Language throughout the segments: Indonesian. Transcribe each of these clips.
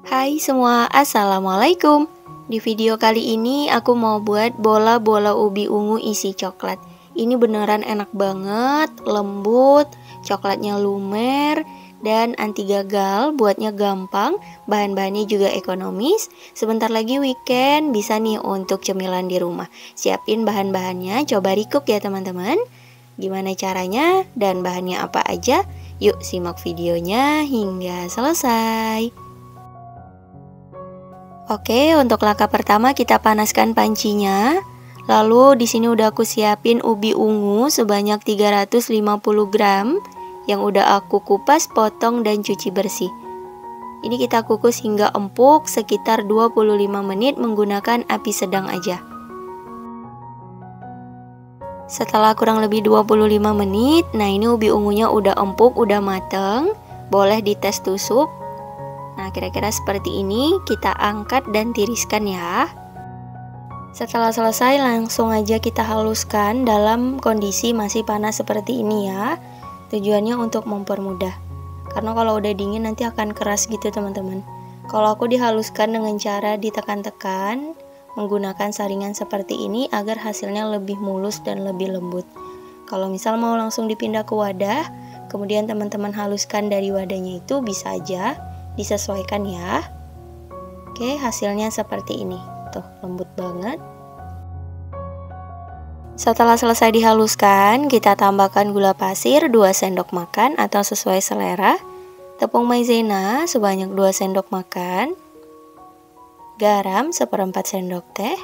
Hai semua, Assalamualaikum. Di video kali ini aku mau buat bola-bola ubi ungu isi coklat. Ini beneran enak banget, lembut, coklatnya lumer, dan anti gagal, buatnya gampang, bahan-bahannya juga ekonomis. Sebentar lagi weekend, bisa nih untuk cemilan di rumah. Siapin bahan-bahannya, coba recook ya teman-teman. Gimana caranya dan bahannya apa aja? Yuk simak videonya hingga selesai. Oke, untuk langkah pertama kita panaskan pancinya. Lalu di sini udah aku siapin ubi ungu sebanyak 350 gram yang udah aku kupas, potong dan cuci bersih. Ini kita kukus hingga empuk sekitar 25 menit menggunakan api sedang aja. Setelah kurang lebih 25 menit, nah ini ubi ungunya udah empuk, udah mateng. Boleh dites tusuk. Nah, kira-kira seperti ini, kita angkat dan tiriskan ya. Setelah selesai, langsung aja kita haluskan dalam kondisi masih panas seperti ini ya. Tujuannya untuk mempermudah. Karena kalau udah dingin nanti akan keras gitu teman-teman. Kalau aku dihaluskan dengan cara ditekan-tekan, menggunakan saringan seperti ini agar hasilnya lebih mulus dan lebih lembut. Kalau misal mau langsung dipindah ke wadah, kemudian teman-teman haluskan dari wadahnya itu bisa aja disesuaikan ya. Oke, hasilnya seperti ini. Tuh, lembut banget. Setelah selesai dihaluskan, kita tambahkan gula pasir 2 sendok makan atau sesuai selera, tepung maizena sebanyak 2 sendok makan, garam 1/4 sendok teh.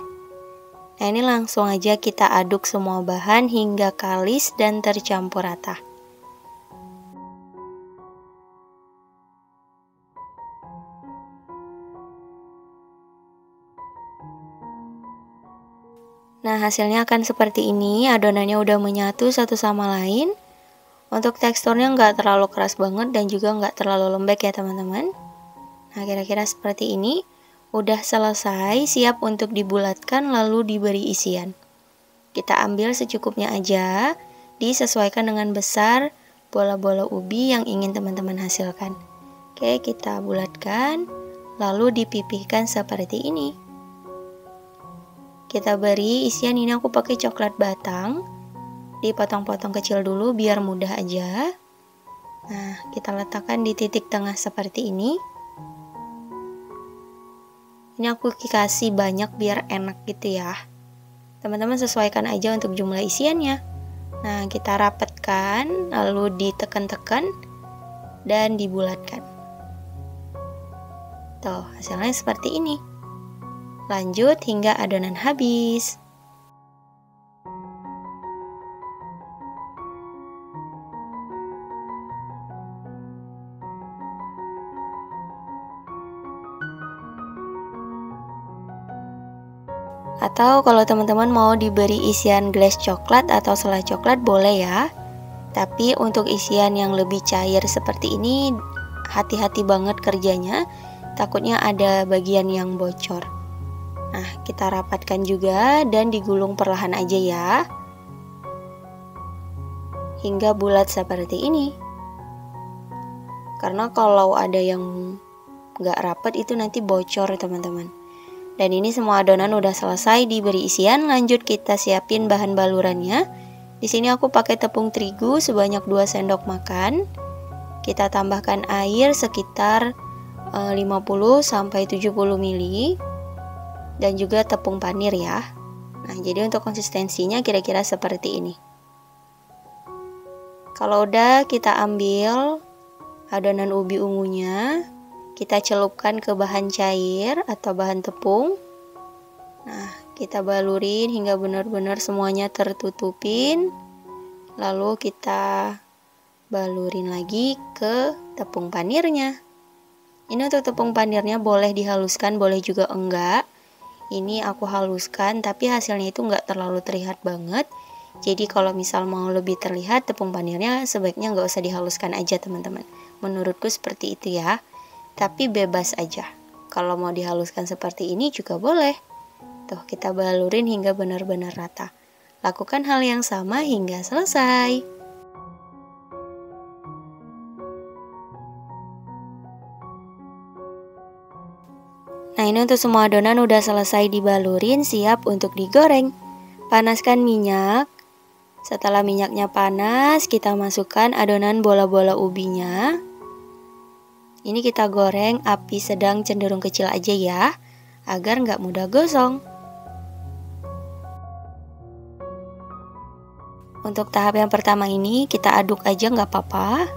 Nah, ini langsung aja kita aduk semua bahan hingga kalis dan tercampur rata. Nah, hasilnya akan seperti ini, adonannya udah menyatu satu sama lain. Untuk teksturnya nggak terlalu keras banget dan juga nggak terlalu lembek ya teman-teman. Nah, kira-kira seperti ini. Udah selesai, siap untuk dibulatkan lalu diberi isian. Kita ambil secukupnya aja, disesuaikan dengan besar bola-bola ubi yang ingin teman-teman hasilkan. Oke, kita bulatkan, lalu dipipihkan seperti ini. Kita beri isian, ini aku pakai coklat batang, dipotong-potong kecil dulu biar mudah aja. Nah, kita letakkan di titik tengah seperti ini. Ini aku kasih banyak biar enak gitu ya. Teman-teman sesuaikan aja untuk jumlah isiannya. Nah, kita rapatkan, lalu ditekan-tekan dan dibulatkan. Tuh, hasilnya seperti ini. Lanjut hingga adonan habis. Atau kalau teman-teman mau diberi isian glaze coklat atau selai coklat boleh ya. Tapi untuk isian yang lebih cair seperti ini, hati-hati banget kerjanya. Takutnya ada bagian yang bocor. Nah, kita rapatkan juga dan digulung perlahan aja ya. Hingga bulat seperti ini. Karena kalau ada yang nggak rapat itu nanti bocor teman-teman. Dan ini semua adonan udah selesai diberi isian, lanjut kita siapin bahan balurannya. Di sini aku pakai tepung terigu sebanyak 2 sendok makan. Kita tambahkan air sekitar 50 sampai 70 ml. Dan juga tepung panir ya. Nah, jadi untuk konsistensinya kira-kira seperti ini. Kalau udah, kita ambil adonan ubi ungunya, kita celupkan ke bahan cair atau bahan tepung. Nah, kita balurin hingga benar-benar semuanya tertutupin. Lalu kita balurin lagi ke tepung panirnya. Ini untuk tepung panirnya boleh dihaluskan, boleh juga enggak. Ini aku haluskan, tapi hasilnya itu nggak terlalu terlihat banget. Jadi kalau misal mau lebih terlihat, tepung panirnya sebaiknya nggak usah dihaluskan aja teman-teman. Menurutku seperti itu ya. Tapi bebas aja. Kalau mau dihaluskan seperti ini juga boleh. Tuh, kita balurin hingga benar-benar rata. Lakukan hal yang sama hingga selesai. Nah, ini untuk semua adonan udah selesai dibalurin, siap untuk digoreng. Panaskan minyak. Setelah minyaknya panas, kita masukkan adonan bola-bola ubinya. Ini kita goreng api sedang cenderung kecil aja ya, agar nggak mudah gosong. Untuk tahap yang pertama ini kita aduk aja nggak apa-apa.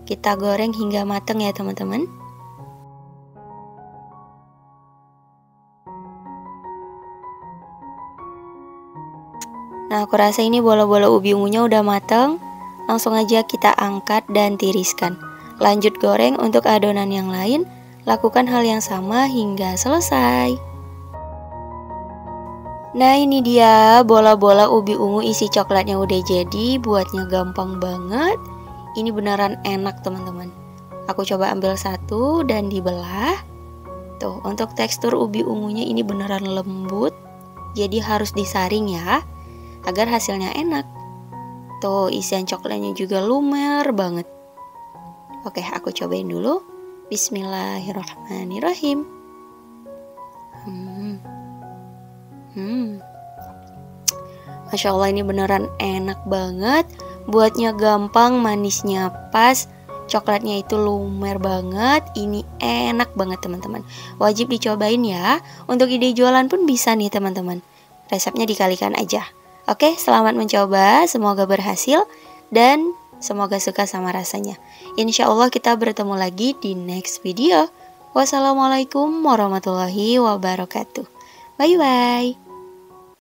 Kita goreng hingga mateng ya teman-teman. Nah, aku rasa ini bola-bola ubi ungunya udah mateng. Langsung aja kita angkat dan tiriskan. Lanjut goreng untuk adonan yang lain. Lakukan hal yang sama hingga selesai. Nah, ini dia bola-bola ubi ungu isi coklatnya udah jadi. Buatnya gampang banget. Ini beneran enak teman-teman. Aku coba ambil satu dan dibelah. Tuh, untuk tekstur ubi ungunya ini beneran lembut. Jadi harus disaring ya, agar hasilnya enak. Tuh, isian coklatnya juga lumer banget. Oke, aku cobain dulu. Bismillahirrahmanirrahim. Masya Allah, ini beneran enak banget. Buatnya gampang, manisnya pas, coklatnya itu lumer banget. Ini enak banget teman-teman. Wajib dicobain ya. Untuk ide jualan pun bisa nih teman-teman. Resepnya dikalikan aja. Oke, selamat mencoba, semoga berhasil dan semoga suka sama rasanya. Insya Allah kita bertemu lagi di next video. Wassalamualaikum warahmatullahi wabarakatuh. Bye bye.